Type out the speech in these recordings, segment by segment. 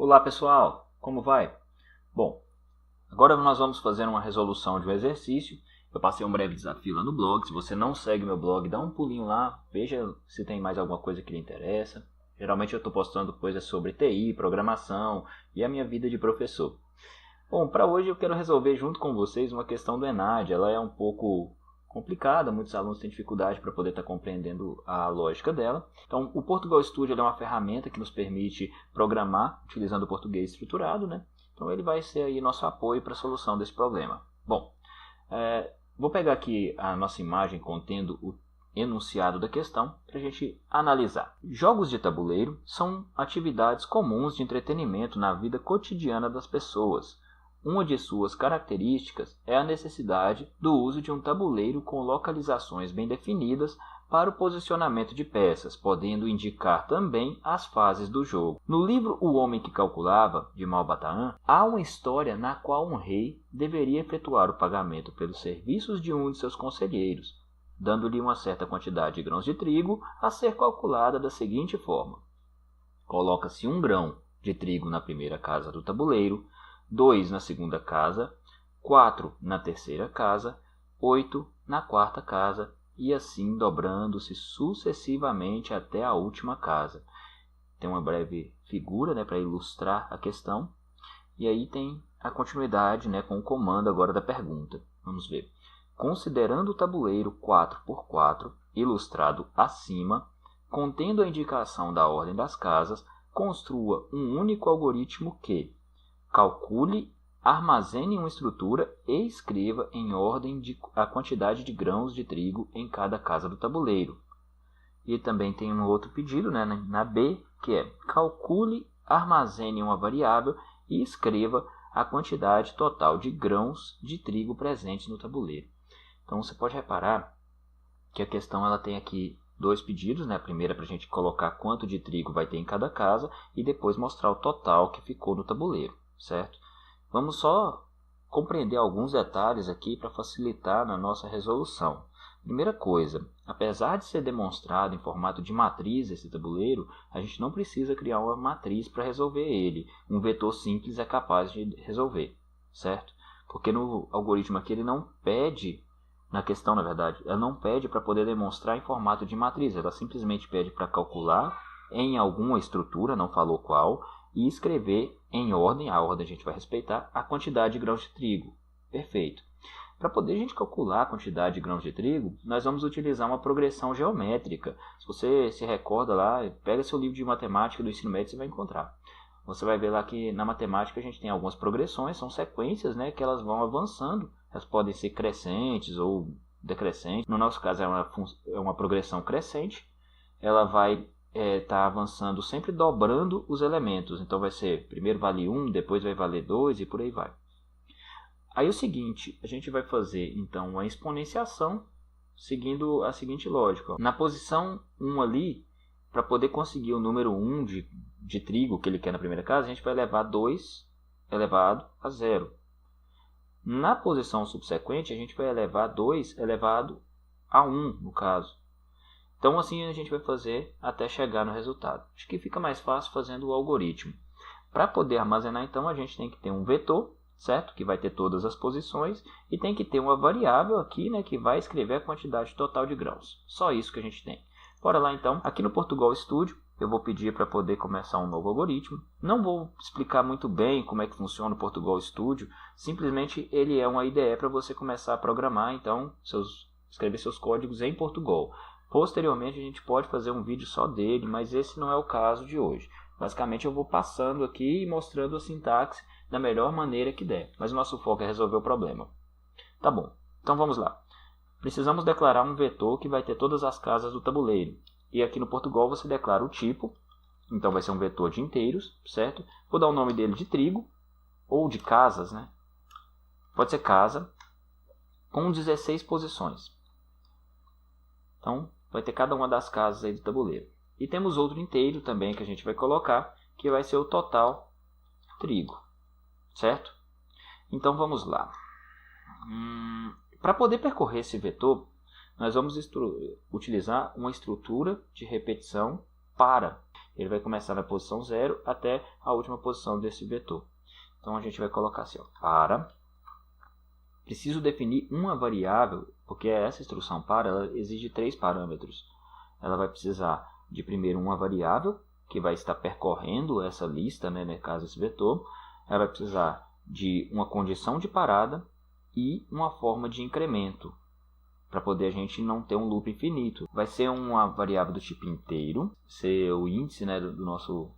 Olá pessoal, como vai? Bom, agora nós vamos fazer uma resolução de um exercício. Eu passei um breve desafio lá no blog. Se você não segue meu blog, dá um pulinho lá, veja se tem mais alguma coisa que lhe interessa. Geralmente eu estou postando coisas sobre TI, programação e a minha vida de professor. Bom, para hoje eu quero resolver junto com vocês uma questão do ENAD. Ela é um pouco complicada, muitos alunos têm dificuldade para poder estar compreendendo a lógica dela. Então, o Portugal Studio é uma ferramenta que nos permite programar utilizando o português estruturado, né? Então, ele vai ser aí nosso apoio para a solução desse problema. Bom, vou pegar aqui a nossa imagem contendo o enunciado da questão para a gente analisar. Jogos de tabuleiro são atividades comuns de entretenimento na vida cotidiana das pessoas. Uma de suas características é a necessidade do uso de um tabuleiro com localizações bem definidas para o posicionamento de peças, podendo indicar também as fases do jogo. No livro O Homem que Calculava, de Malbataan, há uma história na qual um rei deveria efetuar o pagamento pelos serviços de um de seus conselheiros, dando-lhe uma certa quantidade de grãos de trigo a ser calculada da seguinte forma: coloca-se 1 grão de trigo na primeira casa do tabuleiro, 2 na segunda casa, 4 na terceira casa, 8 na quarta casa, e assim dobrando-se sucessivamente até a última casa. Tem uma breve figura, para ilustrar a questão. E aí tem a continuidade, com o comando agora da pergunta. Vamos ver. Considerando o tabuleiro 4x4, ilustrado acima, contendo a indicação da ordem das casas, construa um único algoritmo que calcule, armazene uma estrutura e escreva em ordem a quantidade de grãos de trigo em cada casa do tabuleiro. E também tem um outro pedido, na B, que é calcule, armazene uma variável e escreva a quantidade total de grãos de trigo presentes no tabuleiro. Então você pode reparar que a questão ela tem aqui 2 pedidos, A primeira para a gente colocar quanto de trigo vai ter em cada casa e depois mostrar o total que ficou no tabuleiro, certo? Vamos só compreender alguns detalhes aqui para facilitar na nossa resolução. Primeira coisa, apesar de ser demonstrado em formato de matriz esse tabuleiro, a gente não precisa criar uma matriz para resolver ele. Um vetor simples é capaz de resolver, certo? Porque no algoritmo aqui ele não pede, na questão na verdade, ela não pede para poder demonstrar em formato de matriz, ela simplesmente pede para calcular em alguma estrutura, não falou qual, e escrever em ordem, a ordem a gente vai respeitar, a quantidade de grãos de trigo. Perfeito. Para poder a gente calcular a quantidade de grãos de trigo, nós vamos utilizar uma progressão geométrica. Se você se recorda lá, pega seu livro de matemática do ensino médio, você vai encontrar. Você vai ver lá que na matemática a gente tem algumas progressões, são sequências, que elas vão avançando. Elas podem ser crescentes ou decrescentes. No nosso caso é uma progressão crescente. Ela vai está avançando sempre dobrando os elementos. Então vai ser, primeiro vale 1, depois vai valer 2 e por aí vai. Aí o seguinte, a gente vai fazer então uma exponenciação seguindo a seguinte lógica. Na posição 1 ali, para poder conseguir o número 1 de trigo que ele quer na primeira casa, a gente vai elevar 2 elevado a 0. Na posição subsequente, a gente vai elevar 2 elevado a 1, no caso. Então, assim a gente vai fazer até chegar no resultado. Acho que fica mais fácil fazendo o algoritmo. Para poder armazenar, então, a gente tem que ter um vetor, certo? Que vai ter todas as posições. E tem que ter uma variável aqui, que vai escrever a quantidade total de grãos. Só isso que a gente tem. Bora lá, então. Aqui no Portugal Studio, eu vou pedir para poder começar um novo algoritmo. Não vou explicar muito bem como é que funciona o Portugal Studio. Simplesmente, ele é uma IDE para você começar a programar, então, escrever seus códigos em Portugal. Posteriormente a gente pode fazer um vídeo só dele, mas esse não é o caso de hoje. Basicamente eu vou passando aqui e mostrando a sintaxe da melhor maneira que der. Mas o nosso foco é resolver o problema. Tá bom, então vamos lá. Precisamos declarar um vetor que vai ter todas as casas do tabuleiro. E aqui no Portugal você declara o tipo. Então vai ser um vetor de inteiros, certo? Vou dar o nome dele de trigo ou de casas, Pode ser casa com 16 posições. Então, vai ter cada uma das casas aí do tabuleiro. E temos outro inteiro também que a gente vai colocar, que vai ser o total trigo, certo? Então, vamos lá. Para poder percorrer esse vetor, nós vamos utilizar uma estrutura de repetição para. Ele vai começar na posição 0 até a última posição desse vetor. Então a gente vai colocar assim, ó, para. Preciso definir uma variável, porque essa instrução para ela exige 3 parâmetros. Ela vai precisar de primeiro uma variável, que vai estar percorrendo essa lista, né, no caso esse vetor. Ela vai precisar de uma condição de parada e uma forma de incremento, para poder a gente não ter um loop infinito. Vai ser uma variável do tipo inteiro, ser o índice, né, do nosso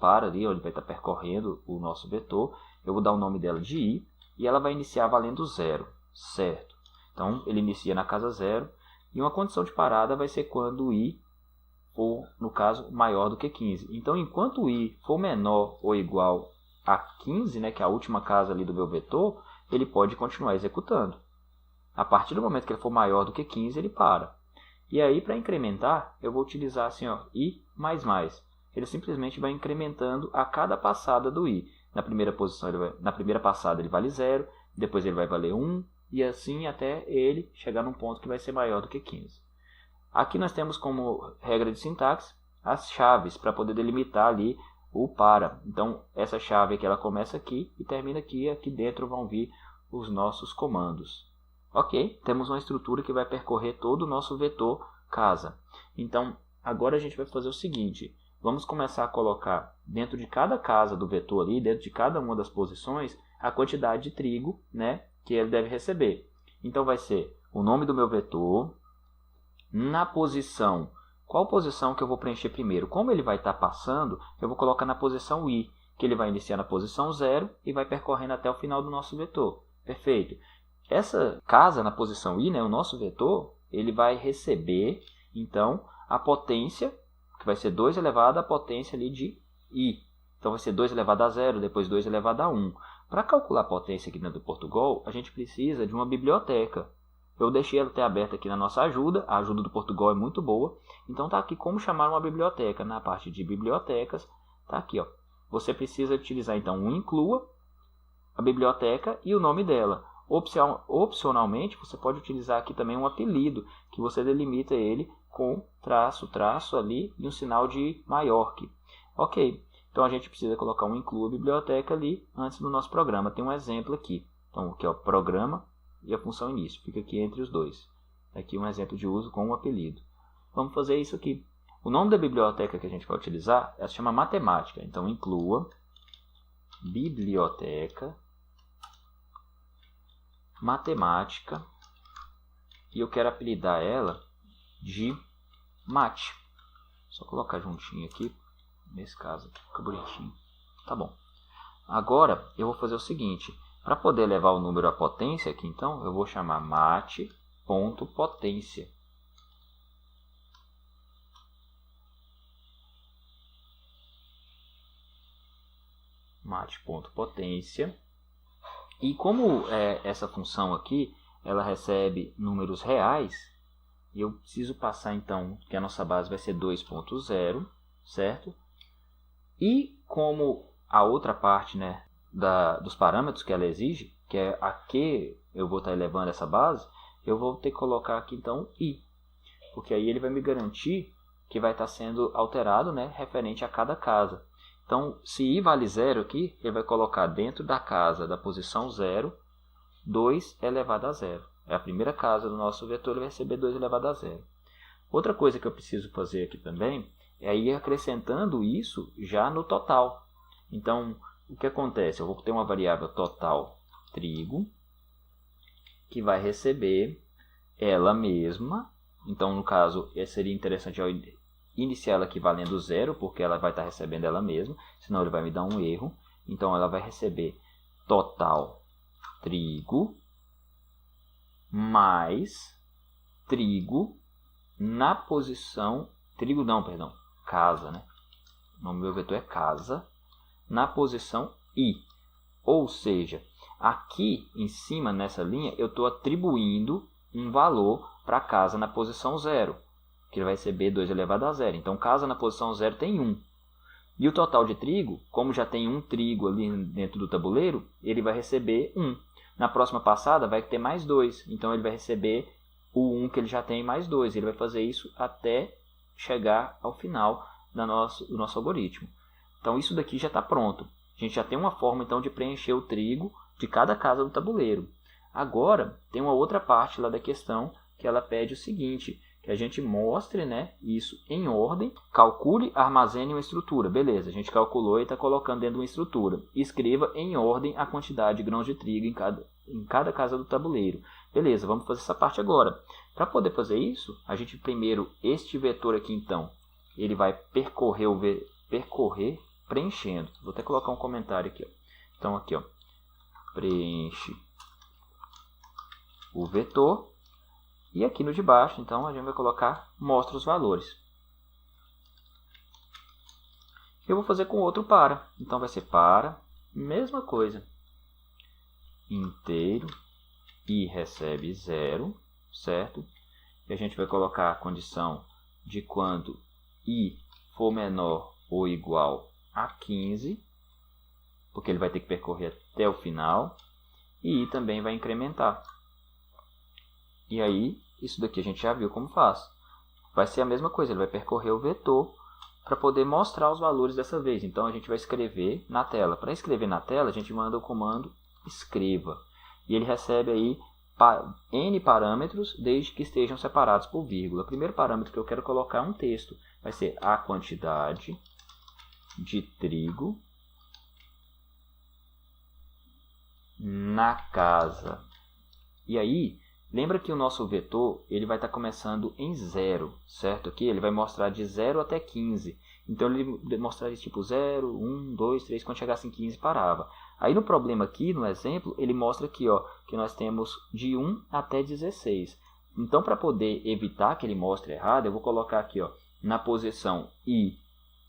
para ali, onde vai estar percorrendo o nosso vetor. Eu vou dar o nome dela de i, e ela vai iniciar valendo 0, certo? Então, ele inicia na casa 0, e uma condição de parada vai ser quando o i for, no caso, maior do que 15. Então, enquanto o i for menor ou igual a 15, né, que é a última casa ali do meu vetor, ele pode continuar executando. A partir do momento que ele for maior do que 15, ele para. E aí, para incrementar, eu vou utilizar assim, ó, i mais mais. Ele simplesmente vai incrementando a cada passada do i. Na primeira posição, na primeira passada ele vale 0, depois ele vai valer 1, e assim até ele chegar num ponto que vai ser maior do que 15. Aqui nós temos como regra de sintaxe as chaves para poder delimitar ali o para. Então, essa chave aqui ela começa aqui e termina aqui. Aqui dentro vão vir os nossos comandos. Ok, temos uma estrutura que vai percorrer todo o nosso vetor casa. Então, agora a gente vai fazer o seguinte. Vamos começar a colocar dentro de cada casa do vetor ali, dentro de cada uma das posições, a quantidade de trigo, né, que ele deve receber. Então vai ser o nome do meu vetor, na posição, qual posição que eu vou preencher primeiro? Como ele vai estar passando, eu vou colocar na posição i, que ele vai iniciar na posição 0 e vai percorrendo até o final do nosso vetor. Perfeito. Essa casa na posição i, né, o nosso vetor, ele vai receber, então, a potência, que vai ser 2 elevado à potência ali de i. Então, vai ser 2 elevado a 0, depois 2 elevado a 1. Para calcular a potência aqui dentro do Portugal, a gente precisa de uma biblioteca. Eu deixei ela até aberta aqui na nossa ajuda. A ajuda do Portugal é muito boa. Então, está aqui como chamar uma biblioteca. Na parte de bibliotecas, está aqui, ó. Você precisa utilizar, então, um inclua, a biblioteca e o nome dela. Opcionalmente, você pode utilizar aqui também um apelido, que você delimita ele com traço, traço ali e um sinal de maior que. Ok, então a gente precisa colocar um inclua biblioteca ali antes do nosso programa. Tem um exemplo aqui. Então, aqui é o programa e a função início. Fica aqui entre os dois. Aqui um exemplo de uso com um apelido. Vamos fazer isso aqui. O nome da biblioteca que a gente vai utilizar se chama matemática. Então, inclua biblioteca matemática e eu quero apelidar ela de mate. Só colocar juntinho aqui, nesse caso, fica bonitinho. Tá bom. Agora eu vou fazer o seguinte, para poder levar o número à potência aqui, então, eu vou chamar mate.potência. Mate.potência. E como essa função aqui, ela recebe números reais, eu preciso passar então, que a nossa base vai ser 2.0, certo? E como a outra parte, né, dos parâmetros que ela exige, que é a que eu vou estar elevando essa base, eu vou ter que colocar aqui então i, porque aí ele vai me garantir que vai estar sendo alterado, né, referente a cada casa. Então, se i vale 0 aqui, ele vai colocar dentro da casa da posição 0, 2 elevado a 0. É a primeira casa do nosso vetor, ele vai receber 2 elevado a 0. Outra coisa que eu preciso fazer aqui também é ir acrescentando isso já no total. Então, o que acontece? Eu vou ter uma variável total trigo, que vai receber ela mesma. Então, no caso, seria interessante eu iniciar ela aqui valendo 0, porque ela vai estar recebendo ela mesma, senão ele vai me dar um erro. Então, ela vai receber total trigo mais trigo na posição... Trigo não, perdão. Casa, né? O nome do meu vetor é casa, na posição i. Ou seja, aqui em cima, nessa linha, eu estou atribuindo um valor para casa na posição 0. Que ele vai receber 2 elevado a 0. Então, casa na posição 0 tem 1. E o total de trigo, como já tem um trigo ali dentro do tabuleiro, ele vai receber 1. Na próxima passada vai ter mais 2. Então, ele vai receber o 1 que ele já tem mais 2. Ele vai fazer isso até chegar ao final do nosso algoritmo. Então isso daqui já está pronto. A gente já tem uma forma então de preencher o trigo de cada casa do tabuleiro. Agora tem uma outra parte lá da questão que ela pede o seguinte, que a gente mostre, né, isso em ordem, calcule, armazene uma estrutura. Beleza, a gente calculou e está colocando dentro de uma estrutura. Escreva em ordem a quantidade de grãos de trigo em cada casa do tabuleiro. Beleza, vamos fazer essa parte agora. Para poder fazer isso, a gente primeiro, este vetor aqui então, ele vai percorrer preenchendo. Vou até colocar um comentário aqui. Ó. Então aqui, ó, preenche o vetor. E aqui no de baixo, então, a gente vai colocar mostra os valores. Eu vou fazer com outro para. Então vai ser para, mesma coisa. Inteiro e recebe 0, certo? E a gente vai colocar a condição de quando i for menor ou igual a 15, porque ele vai ter que percorrer até o final, e i também vai incrementar. E aí, isso daqui a gente já viu como faz. Vai ser a mesma coisa, ele vai percorrer o vetor para poder mostrar os valores dessa vez. Então a gente vai escrever na tela. Para escrever na tela, a gente manda o comando escreva. E ele recebe aí n parâmetros, desde que estejam separados por vírgula. O primeiro parâmetro que eu quero colocar é um texto. Vai ser a quantidade de trigo na casa. E aí, lembra que o nosso vetor ele vai estar começando em 0, certo? Aqui ele vai mostrar de 0 até 15. Então ele mostraria tipo 0, 1, 2, 3, quando chegasse em 15 parava. Aí no problema aqui, no exemplo, ele mostra aqui ó, que nós temos de 1 até 16. Então para poder evitar que ele mostre errado, eu vou colocar aqui ó, na posição i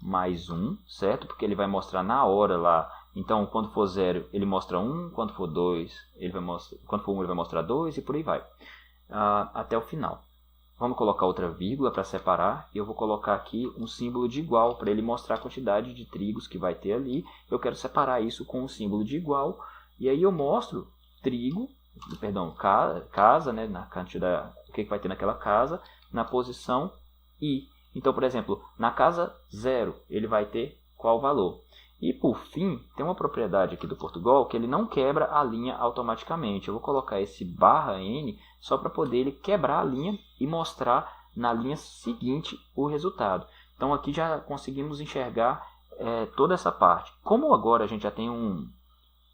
mais 1, certo? Porque ele vai mostrar na hora lá. Então, quando for 0, ele mostra 1. Quando for 2, quando for 1, ele vai mostrar 2 e por aí vai. Até o final. Vamos colocar outra vírgula para separar. E eu vou colocar aqui um símbolo de igual para ele mostrar a quantidade de trigos que vai ter ali. Eu quero separar isso com um símbolo de igual. E aí eu mostro casa, né, na quantidade, o que vai ter naquela casa, na posição i. Então, por exemplo, na casa 0, ele vai ter qual valor? E, por fim, tem uma propriedade aqui do Portugal que ele não quebra a linha automaticamente. Eu vou colocar esse /n só para poder ele quebrar a linha e mostrar na linha seguinte o resultado. Então, aqui já conseguimos enxergar toda essa parte. Como agora a gente já tem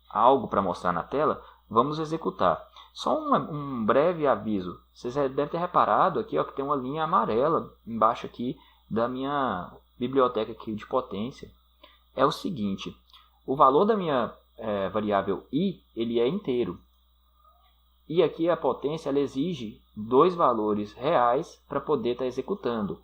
algo para mostrar na tela, vamos executar. Só um breve aviso. Vocês devem ter reparado aqui ó, que tem uma linha amarela embaixo aqui da minha biblioteca aqui de potência. É o seguinte, o valor da minha variável i ele é inteiro. E aqui a potência ela exige 2 valores reais para poder estar executando.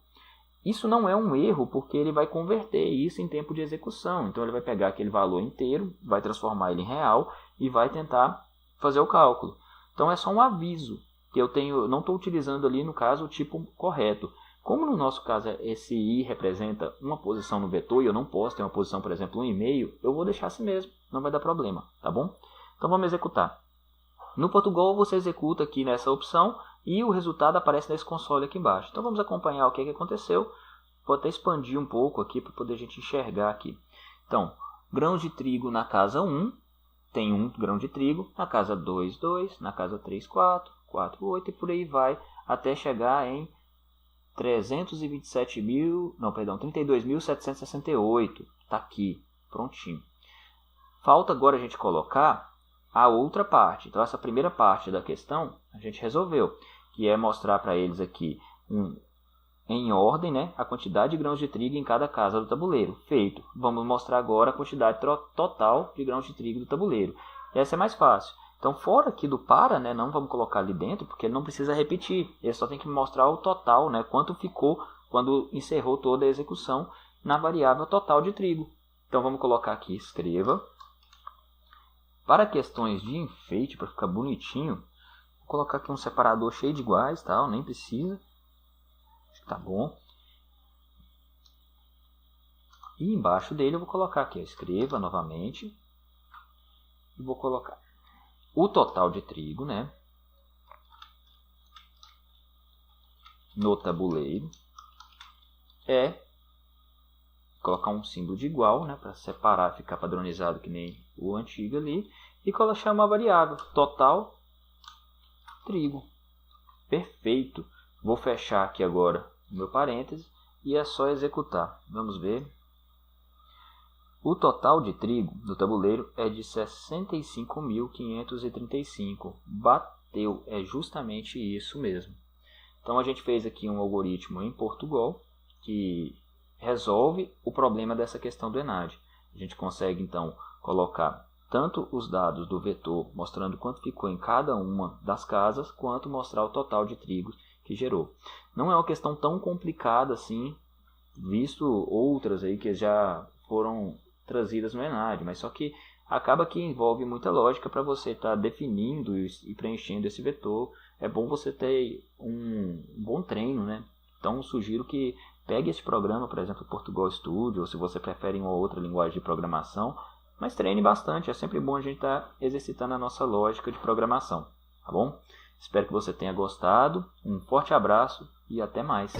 Isso não é um erro, porque ele vai converter isso em tempo de execução. Então ele vai pegar aquele valor inteiro, vai transformar ele em real e vai tentar fazer o cálculo. Então é só um aviso que eu não estou utilizando ali no caso o tipo correto. Como no nosso caso esse i representa uma posição no vetor e eu não posso ter uma posição, por exemplo, 1,5, eu vou deixar assim mesmo, não vai dar problema, tá bom? Então vamos executar. No Portugal você executa aqui nessa opção e o resultado aparece nesse console aqui embaixo. Então vamos acompanhar o que aconteceu. Vou até expandir um pouco aqui para poder a gente enxergar aqui. Então, grãos de trigo na casa 1, tem 1 grão de trigo, na casa 2, 2, na casa 3, 4, 4, 8 e por aí vai até chegar em 32.768, está aqui, prontinho. Falta agora a gente colocar a outra parte. Então essa primeira parte da questão a gente resolveu, que é mostrar para eles aqui em ordem, né, a quantidade de grãos de trigo em cada casa do tabuleiro. Feito. Vamos mostrar agora a quantidade total de grãos de trigo do tabuleiro. Essa é mais fácil. Então, fora aqui do para, né, não vamos colocar ali dentro, porque ele não precisa repetir. Ele só tem que mostrar o total, né, quanto ficou quando encerrou toda a execução na variável total de trigo. Então, vamos colocar aqui, escreva. Para questões de enfeite, para ficar bonitinho, vou colocar aqui um separador cheio de iguais, tal, nem precisa. Acho que tá bom. E embaixo dele eu vou colocar aqui, escreva novamente. E vou colocar o total de trigo, né, no tabuleiro é colocar um símbolo de igual, né, para separar, ficar padronizado que nem o antigo ali, e colocar uma variável, total trigo. Perfeito. Vou fechar aqui agora o meu parêntese e é só executar. Vamos ver. O total de trigo do tabuleiro é de 65.535. Bateu, é justamente isso mesmo. Então a gente fez aqui um algoritmo em Portugal que resolve o problema dessa questão do ENAD. A gente consegue então colocar tanto os dados do vetor, mostrando quanto ficou em cada uma das casas, quanto mostrar o total de trigo que gerou. Não é uma questão tão complicada assim, visto outras aí que já foram trazidas no ENAD, mas só que acaba que envolve muita lógica para você estar definindo e preenchendo esse vetor. É bom você ter um bom treino, né? Então sugiro que pegue esse programa, por exemplo, Portugal Studio, ou se você prefere uma outra linguagem de programação, mas treine bastante. É sempre bom a gente estar exercitando a nossa lógica de programação, tá bom? Espero que você tenha gostado. Um forte abraço e até mais.